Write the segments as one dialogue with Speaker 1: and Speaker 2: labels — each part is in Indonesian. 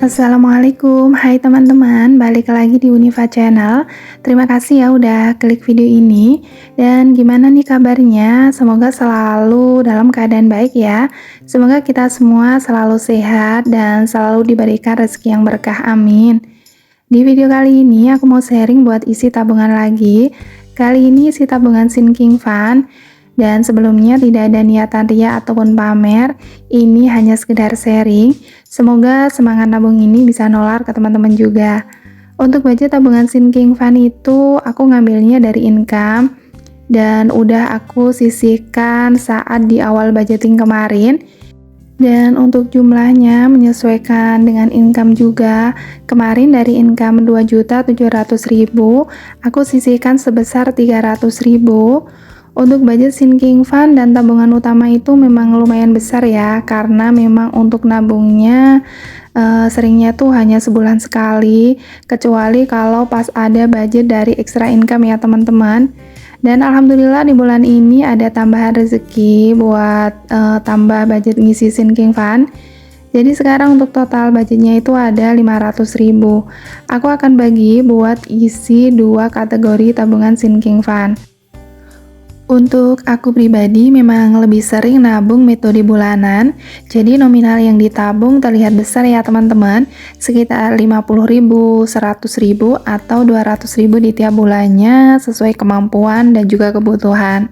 Speaker 1: Assalamualaikum, hai teman-teman, balik lagi di Unifa Channel. Terima kasih ya udah klik video ini. Dan gimana nih kabarnya? Semoga selalu dalam keadaan baik ya. Semoga kita semua selalu sehat dan selalu diberikan rezeki yang berkah, amin. Di video kali ini aku mau sharing buat isi tabungan lagi. Kali ini isi tabungan Sinking Fund. Dan sebelumnya tidak ada niatan ria ataupun pamer, ini hanya sekedar sharing. Semoga semangat nabung ini bisa nular ke teman-teman juga. Untuk budget tabungan Sinking Fund itu aku ngambilnya dari income dan udah aku sisihkan saat di awal budgeting kemarin. Dan untuk jumlahnya menyesuaikan dengan income juga. Kemarin dari income 2.700.000, aku sisihkan sebesar 300.000. Untuk budget sinking fund dan tabungan utama itu memang lumayan besar ya, karena memang untuk nabungnya seringnya tuh hanya sebulan sekali, kecuali kalau pas ada budget dari extra income ya teman-teman. Dan alhamdulillah di bulan ini ada tambahan rezeki buat tambah budget ngisi sinking fund. Jadi sekarang untuk total budgetnya itu ada 500.000. Aku akan bagi buat isi dua kategori tabungan sinking fund. Untuk aku pribadi memang lebih sering nabung metode bulanan, jadi nominal yang ditabung terlihat besar ya teman-teman, sekitar 50.000, 100.000, atau 200.000 di tiap bulannya sesuai kemampuan dan juga kebutuhan.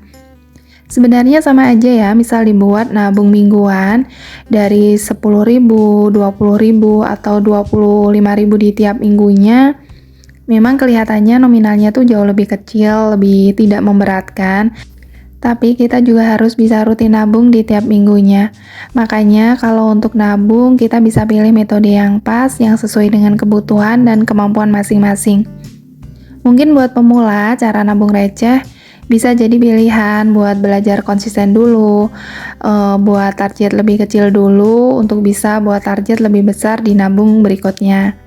Speaker 1: Sebenarnya sama aja ya, misal dibuat nabung mingguan dari 10.000, 20.000, atau 25.000 di tiap minggunya. Memang kelihatannya nominalnya tuh jauh lebih kecil, lebih tidak memberatkan. Tapi kita juga harus bisa rutin nabung di tiap minggunya. Makanya kalau untuk nabung, kita bisa pilih metode yang pas, yang sesuai dengan kebutuhan dan kemampuan masing-masing. Mungkin buat pemula, cara nabung receh bisa jadi pilihan buat belajar konsisten dulu, buat target lebih kecil dulu, untuk bisa buat target lebih besar di nabung berikutnya.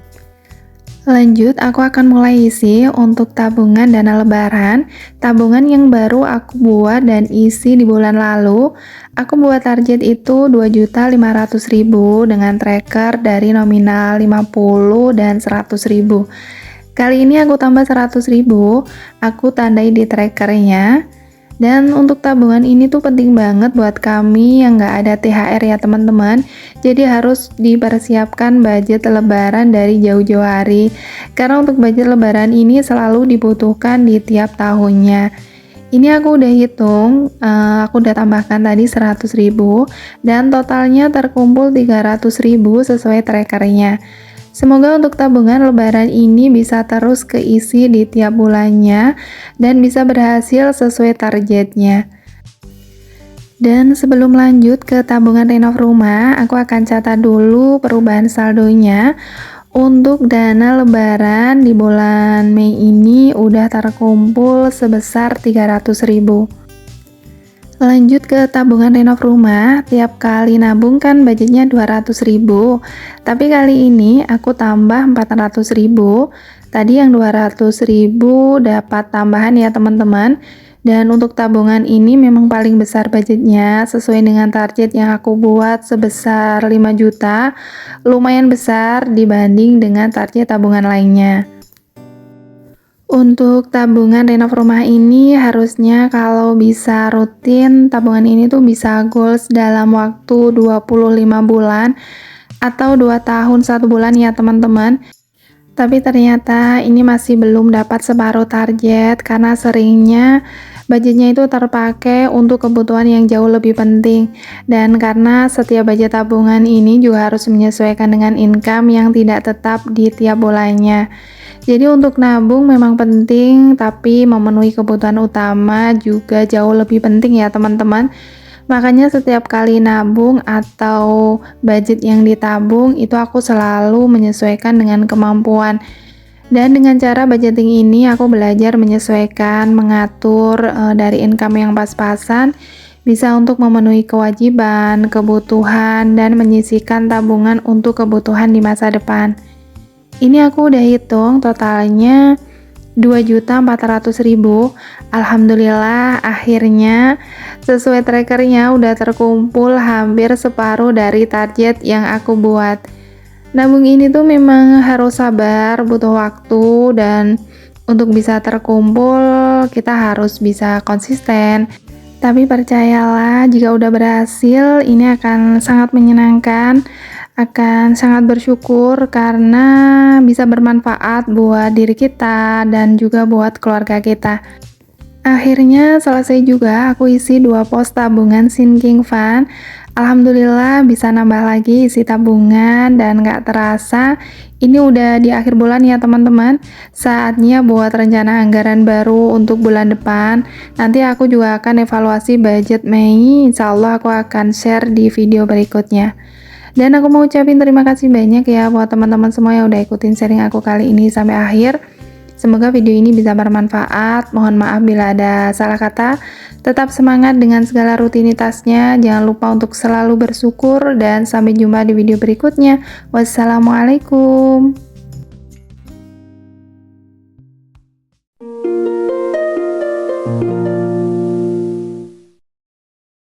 Speaker 1: Lanjut, aku akan mulai isi untuk tabungan dana lebaran. Tabungan yang baru aku buat dan isi di bulan lalu. Aku buat target itu 2.500.000 dengan tracker dari nominal 50 dan 100.000. Kali ini aku tambah 100.000, aku tandai di trackernya. Dan untuk tabungan ini tuh penting banget buat kami yang nggak ada THR ya teman-teman. Jadi harus dipersiapkan budget lebaran dari jauh-jauh hari. Karena untuk budget lebaran ini selalu dibutuhkan di tiap tahunnya. Ini aku udah hitung, aku udah tambahkan tadi 100.000 dan totalnya terkumpul 300.000 sesuai trackernya. Semoga untuk tabungan lebaran ini bisa terus keisi di tiap bulannya dan bisa berhasil sesuai targetnya. Dan sebelum lanjut ke tabungan renov rumah, aku akan catat dulu perubahan saldonya. Untuk dana lebaran di bulan Mei ini udah terkumpul sebesar 300.000. Lanjut ke tabungan renov rumah, tiap kali nabung kan budgetnya 200.000, tapi kali ini aku tambah 400.000. Tadi yang 200.000 dapat tambahan ya teman-teman. Dan untuk tabungan ini memang paling besar budgetnya, sesuai dengan target yang aku buat sebesar 5 juta, lumayan besar dibanding dengan target tabungan lainnya. Untuk tabungan renov rumah ini harusnya kalau bisa rutin, tabungan ini tuh bisa goals dalam waktu 25 bulan atau 2 tahun 1 bulan ya teman-teman. Tapi ternyata ini masih belum dapat separuh target karena seringnya budgetnya itu terpakai untuk kebutuhan yang jauh lebih penting. Dan karena setiap budget tabungan ini juga harus menyesuaikan dengan income yang tidak tetap di tiap bulannya. Jadi untuk nabung memang penting, tapi memenuhi kebutuhan utama juga jauh lebih penting ya teman-teman. Makanya setiap kali nabung atau budget yang ditabung itu aku selalu menyesuaikan dengan kemampuan. Dan dengan cara budgeting ini aku belajar menyesuaikan, mengatur dari income yang pas-pasan, bisa untuk memenuhi kewajiban, kebutuhan, dan menyisihkan tabungan untuk kebutuhan di masa depan. Ini aku udah hitung totalnya 2.400.000. Alhamdulillah akhirnya sesuai trackernya udah terkumpul hampir separuh dari target yang aku buat. Nabung ini tuh memang harus sabar, butuh waktu, dan untuk bisa terkumpul kita harus bisa konsisten. Tapi percayalah, jika udah berhasil, ini akan sangat menyenangkan, akan sangat bersyukur karena bisa bermanfaat buat diri kita dan juga buat keluarga kita. Akhirnya selesai juga aku isi 2 pos tabungan sinking fund. Alhamdulillah bisa nambah lagi isi tabungan dan gak terasa ini udah di akhir bulan ya teman-teman. Saatnya buat rencana anggaran baru untuk bulan depan. Nanti aku juga akan evaluasi budget Mei. Insya Allah aku akan share di video berikutnya. Dan aku mau ucapin terima kasih banyak ya buat teman-teman semua yang udah ikutin sharing aku kali ini sampai akhir. Semoga video ini bisa bermanfaat. Mohon maaf bila ada salah kata. Tetap semangat dengan segala rutinitasnya. Jangan lupa untuk selalu bersyukur dan sampai jumpa di video berikutnya. Wassalamualaikum.